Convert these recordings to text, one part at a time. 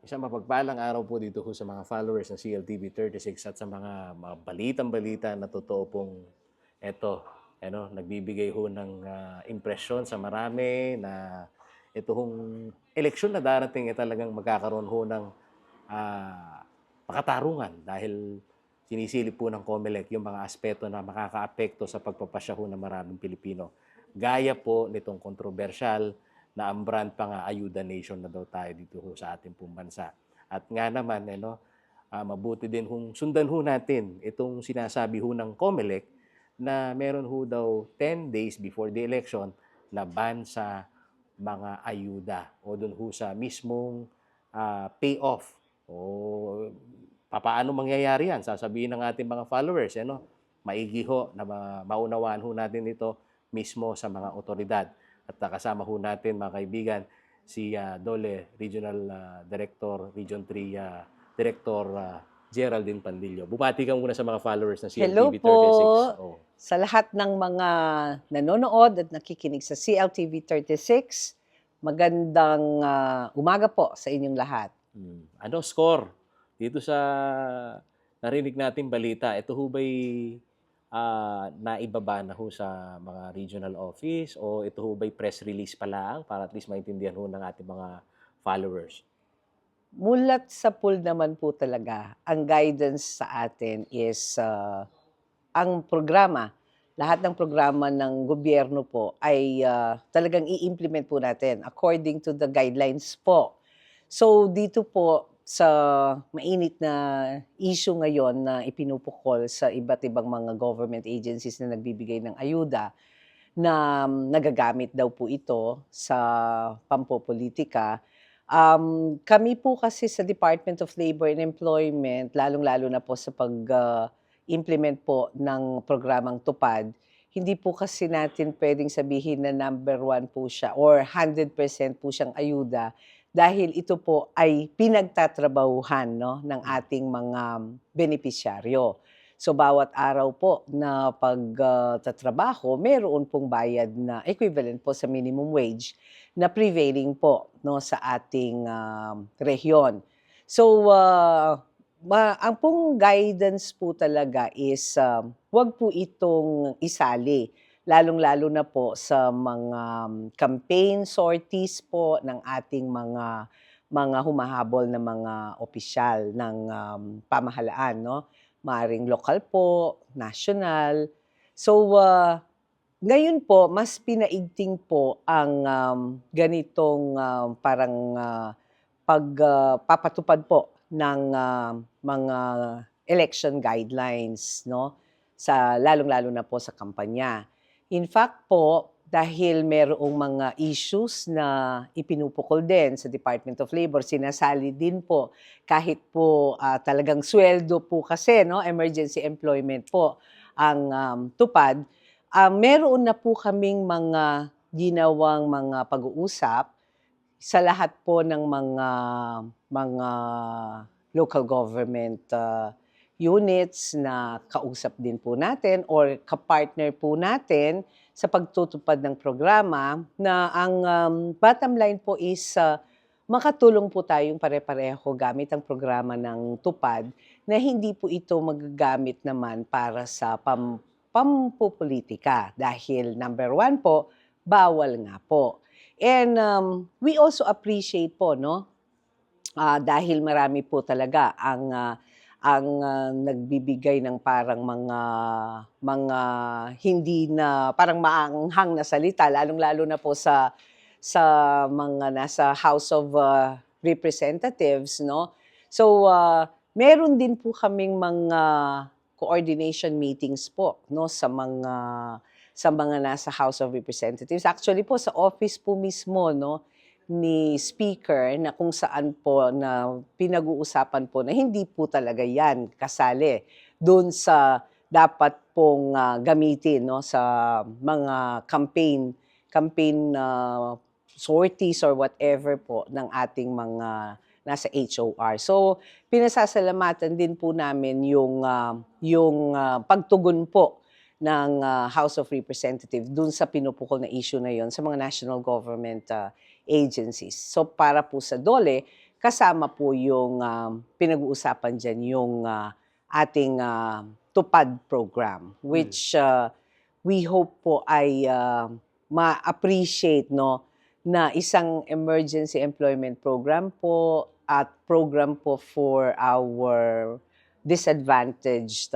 Isang mapagpalang araw po dito ho sa mga followers ng CLTV 36 at sa mga balitang-balita na totoo pong eto, nagbibigay ho ng impresyon sa marami na ito hong eleksyon na darating ay talagang magkakaroon ho ng pakatarungan dahil sinisilip po ng COMELEC yung mga aspeto na makakaapekto sa pagpapasya ho ng maraming Pilipino. Gaya po nitong kontrobersyal na ang brand pa nga Ayuda Nation na daw tayo dito ho sa ating pong bansa. At nga naman, mabuti din kung sundan ho natin itong sinasabi ho ng COMELEC na meron ho daw 10 days before the election na ban sa mga ayuda o dun ho sa mismong payoff. O paano mangyayari yan? Sasabihin ng ating mga followers, maigi ho na maunawaan ho natin ito mismo sa mga otoridad. At kasama ho natin mga kaibigan si Dole Regional Director, Region 3 Director Geraldine Pandillo. Bupati ka muna sa mga followers ng Hello CLTV 36. po sa lahat ng mga nanonood at nakikinig sa CLTV 36. Magandang umaga po sa inyong lahat. Ano score dito sa narinig nating balita? Ito ho ba'y naibaba na ho sa mga regional office o ito ho ba'y press release pa lang para at least maintindihan ho ng ating mga followers? Mulat sa pool naman po talaga, ang guidance sa atin is ang programa. Lahat ng programa ng gobyerno po ay talagang i-implement po natin according to the guidelines po. So dito po sa mainit na issue ngayon na ipinupukol sa iba't ibang mga government agencies na nagbibigay ng ayuda, na nagagamit daw po ito sa pampopolitika. Kami po kasi sa Department of Labor and Employment, lalong-lalo na po sa pag-implement po ng programang TUPAD, hindi po kasi natin pwedeng sabihin na number 1 po siya or 100% po siyang ayuda dahil ito po ay pinagtatrabahuhan, no, ng ating mga benepisyaryo. So bawat araw po na pagtatrabaho, meron pong bayad na equivalent po sa minimum wage na prevailing po, no, sa ating rehiyon. So ang pong guidance po talaga is wag po itong isali, lalong-lalo na po sa mga campaign sorties po ng ating mga humahabol na mga opisyal ng pamahalaan, no? Maaring lokal po, national. So ngayon po mas pinaigting po ang ganitong parang pagpapatupad po ng mga election guidelines, no, sa lalong-lalo na po sa kampanya. In fact po, dahil merong mga issues na ipinupukol din sa Department of Labor, sinasali din po kahit po talagang sweldo po kasi, no, emergency employment po ang tupad, meron na po kaming mga ginawang mga pag-uusap sa lahat po ng mga local government units na kausap din po natin or kapartner po natin sa pagtutupad ng programa na ang bottom line po is makatulong po tayong pare-pareho gamit ang programa ng TUPAD na hindi po ito magagamit naman para sa pampupolitika dahil number 1 po, bawal nga po. And we also appreciate po, no, dahil marami po talaga ang nagbibigay ng parang mga hindi na parang maanghang na salita, lalong-lalo na po sa mga nasa House of Representatives, no. So meron din po kaming mga coordination meetings po, no, sa mga nasa House of Representatives. Actually po sa office po mismo, no, ni Speaker na kung saan po na pinag-uusapan po na hindi po talaga yan kasali doon sa dapat pong gamitin, no, sa mga campaign sorties or whatever po ng ating mga nasa HOR. So pinasasalamatan din po namin yung pagtugon po ng House of Representatives dun sa pinupukol na issue na yon sa mga national government agencies. So para po sa DOLE, kasama po yung pinag-uusapan dyan, yung ating tupad program, which we hope po ay ma-appreciate, no, na isang emergency employment program po at program po for our disadvantaged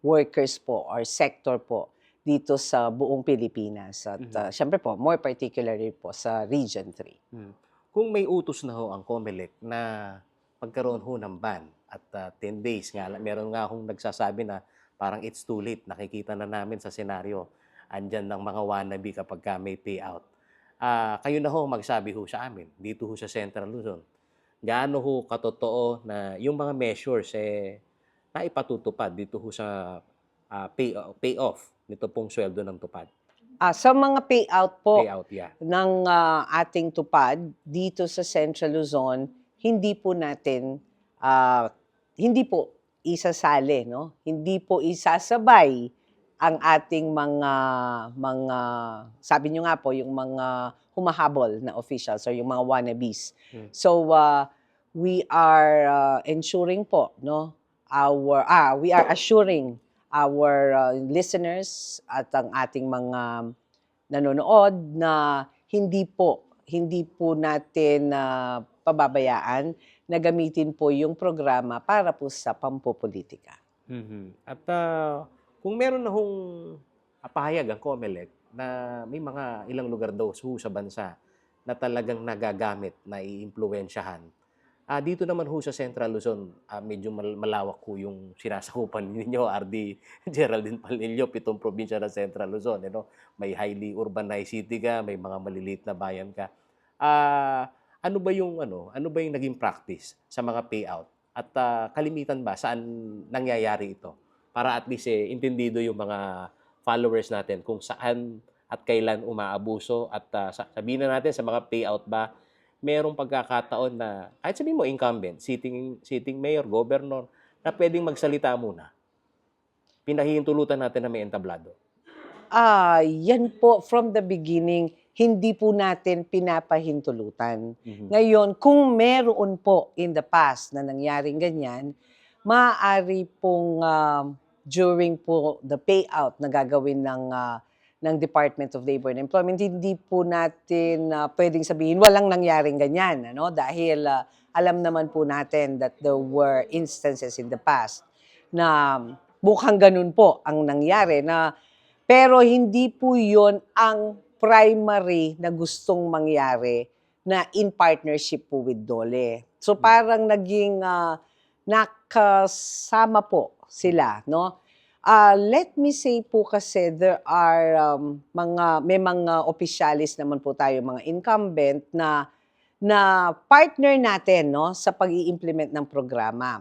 workers po or sector po dito sa buong Pilipinas. At syempre po, more particularly po sa Region 3. Kung may utos na ho ang COMELEC na magkaroon ho ng ban at 10 days nga, meron nga akong nagsasabi na parang it's too late. Nakikita na namin sa senaryo, andyan ng mga wannabe kapag may payout. Kayo na ho magsabi ho sa amin, dito ho sa Central Luzon, gaano ho katotoo na yung mga measures na ipatutupad dito ho sa payoff nito pong sweldo ng tupad. Sa mga payout po Payout, yeah. ng ating tupad dito sa Central Luzon, hindi po natin, hindi po isasali, no? Hindi po isasabay ang ating mga sabi nyo nga po, yung mga humahabol na officials or yung mga wannabes. So, we are ensuring po, no? We are assuring our listeners at ang ating mga nanonood na hindi po natin pababayaan na gamitin po yung programa para po sa pampopolitika. At kung meron na hong pahayag ang COMELEC na may mga ilang lugar daw sa bansa na talagang nagagamit, na iimpluwensyahan, dito naman ho sa Central Luzon, medyo malawak ho yung sinasakupan ninyo, RD Geraldine Palillo, 7 probinsya ng Central Luzon. May highly urbanized city ka, may mga maliliit na bayan ka. Ano ba yung naging practice sa mga payout? At kalimitan ba saan nangyayari ito? Para at least intindido yung mga followers natin kung saan at kailan umaabuso at sabihin na natin sa mga payout ba merong pagkakataon na, kahit sabihin mo incumbent, sitting mayor, governor, na pwedeng magsalita muna. Pinahihintulutan natin na may entablado. Yan po, from the beginning, hindi po natin pinapahintulutan. Ngayon, kung meron po in the past na nangyaring ganyan, maaari pong during po the payout na gagawin ng Department of Labor and Employment, hindi po natin pwedeng sabihin walang nangyaring ganyan, dahil alam naman po natin that there were instances in the past na mukhang ganun po ang nangyari, pero hindi po yon ang primary na gustong mangyari na in partnership po with DOLE. So parang naging nakasama po sila, no? Let me say po kasi there are may mga opisyalis naman po tayo, mga incumbent na partner natin, no, sa pag-i-implement ng programa.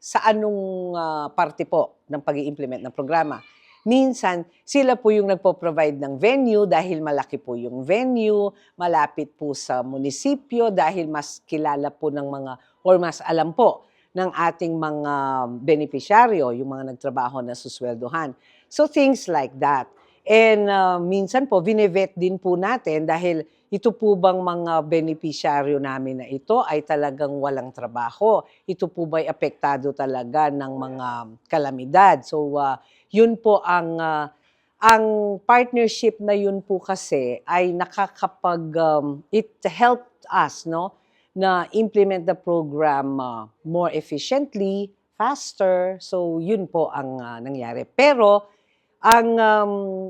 Sa anong parte po ng pag-i-implement ng programa? Minsan, sila po yung nagpo-provide ng venue dahil malaki po yung venue, malapit po sa munisipyo dahil mas kilala po ng mga, or mas alam po ng ating mga benepisyaryo, yung mga nagtrabaho na susweldohan. So things like that. And minsan po, vinevet din po natin dahil ito po bang mga benepisyaryo namin na ito ay talagang walang trabaho? Ito po ba'y apektado talaga ng mga kalamidad? So yun po ang partnership na yun po kasi ay it helped us, no, na implement the program more efficiently, faster. So yun po ang nangyari. Pero ang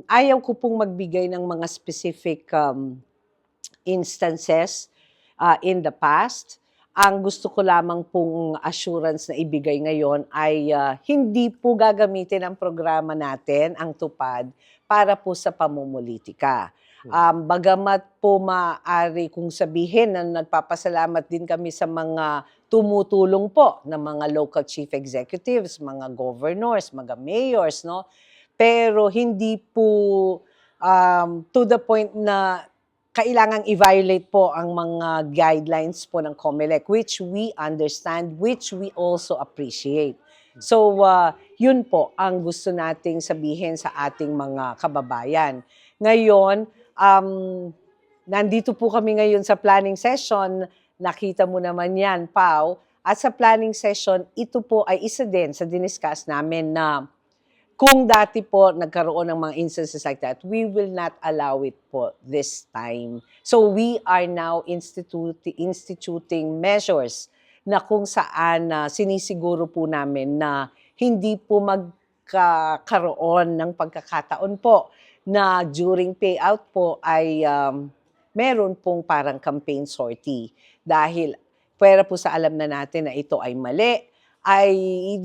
ayaw ko pong magbigay ng mga specific instances in the past. Ang gusto ko lamang pong assurance na ibigay ngayon ay hindi po gagamitin ang programa natin, ang tupad, para po sa pamumulitika. Bagamat po maaari kung sabihin na nagpapasalamat din kami sa mga tumutulong po ng mga local chief executives, mga governors, mga mayors, no? Pero hindi po to the point na kailangang i-violate po ang mga guidelines po ng COMELEC, which we understand, which we also appreciate. So, yun po ang gusto nating sabihin sa ating mga kababayan. Ngayon, nandito po kami ngayon sa planning session nakita mo naman yan, Pau. At sa planning session, ito po ay isa din sa diniscuss namin na kung dati po nagkaroon ng mga instances like that, we will not allow it po this time. So we are now instituting measures na kung saan sinisiguro po namin na hindi po magkakaroon ng pagkakataon po na during payout po ay meron pong parang campaign sortie. Dahil pwera po sa alam na natin na ito ay mali, ay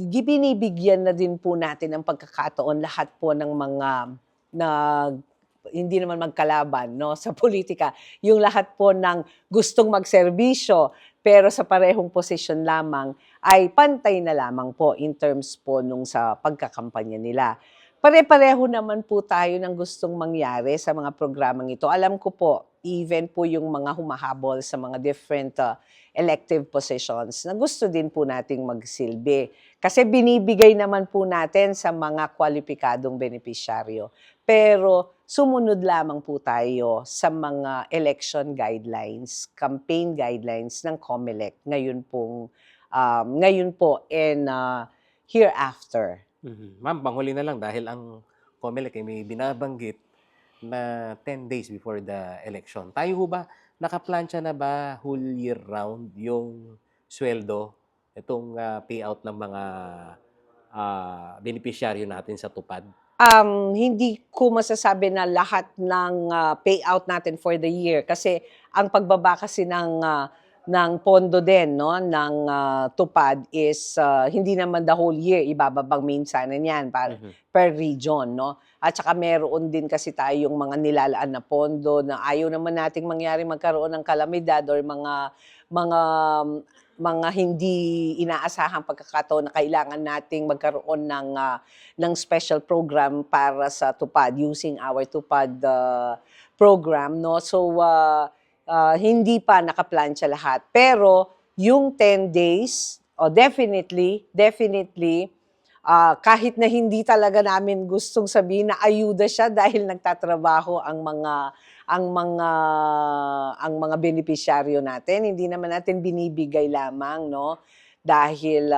binibigyan na din po natin ng pagkakataon lahat po ng mga na hindi naman magkalaban no sa politika, yung lahat po ng gustong magserbisyo pero sa parehong posisyon lamang ay pantay na lamang po in terms po nung sa pagkakampanya nila. Pare-pareho naman po tayo ng gustong mangyari sa mga programang ito. Alam ko po, even po yung mga humahabol sa mga different elective positions na gusto din po nating magsilbi. Kasi binibigay naman po natin sa mga kwalipikadong benepisyaryo. Pero sumunod lamang po tayo sa mga election guidelines, campaign guidelines ng COMELEC ngayon po and hereafter. Ma'am, panghuli na lang dahil ang COMELEC ay may binabanggit na 10 days before the election. Tayo ho ba, nakaplansya na ba whole year round yung sweldo, itong payout ng mga benepisyaryo natin sa tupad? Hindi ko masasabi na lahat ng payout natin for the year kasi ang pagbaba kasi ng pondo din no ng tupad is hindi naman the whole year, ibababang minsanan yan para per region no, at saka meron din kasi tayong mga nilalaan na pondo na ayaw naman nating mangyari magkaroon ng kalamidad or mga hindi inaasahang pagkakataon na kailangan nating magkaroon ng special program para sa tupad using our tupad program no. So hindi pa nakaplansya lahat. Pero yung 10 days, definitely, kahit na hindi talaga namin gustong sabihin na ayuda siya dahil nagtatrabaho ang mga benepisyaryo natin, hindi naman natin binibigay lamang no dahil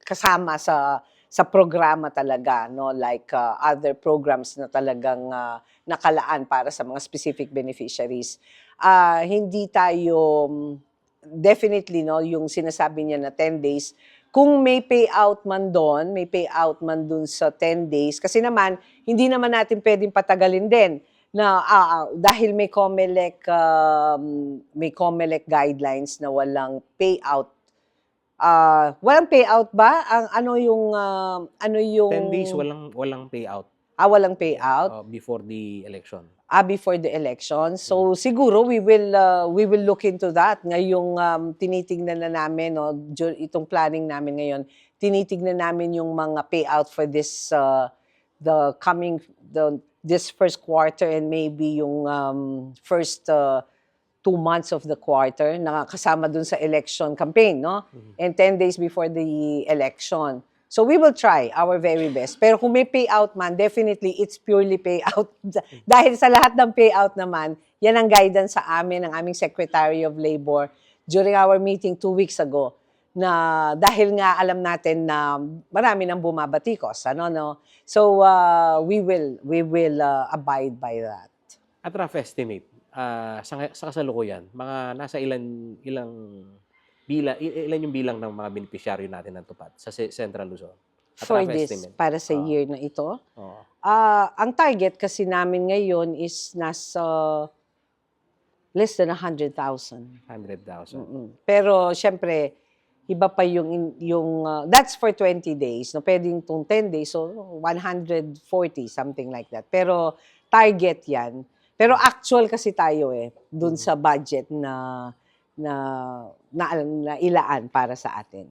kasama sa programa talaga no, like other programs na talagang nakalaan para sa mga specific beneficiaries. Hindi tayo definitely no yung sinasabi niya na 10 days, kung may payout man dun sa 10 days kasi naman hindi naman natin pwedeng patagalin din na dahil may COMELEC guidelines na walang payout. Walang payout ba? Ano yung 10 days walang payout. Walang payout Before the election. before the election. So siguro we will look into that. Ngayong tinitingnan na namin no, itong planning namin ngayon, tinitingnan namin yung mga payout for this this first quarter and maybe yung first 2 months of the quarter na kasama dun sa election campaign, no? And 10 days before the election. So we will try our very best. Pero kung may payout man, definitely it's purely payout. Dahil sa lahat ng payout naman, yan ang guidance sa amin, ng aming Secretary of Labor during our meeting 2 weeks ago, na dahil nga alam natin na marami nang bumabatikos, ano no? So we will abide by that. At rough estimate, sa kasalukuyan, mga nasa ilan yung bilang ng mga benepisyaryo natin ng tupad sa Central Luzon? At For rough this, estimate. para sa year na ito, Oo. ang target kasi namin ngayon is nasa less than 100,000. 100,000. Pero syempre, iba pa yung that's for 20 days. No? Pwedeng itong 10 days, so 140, something like that. Pero target yan. Pero actual kasi tayo dun sa budget na ilaan para sa atin.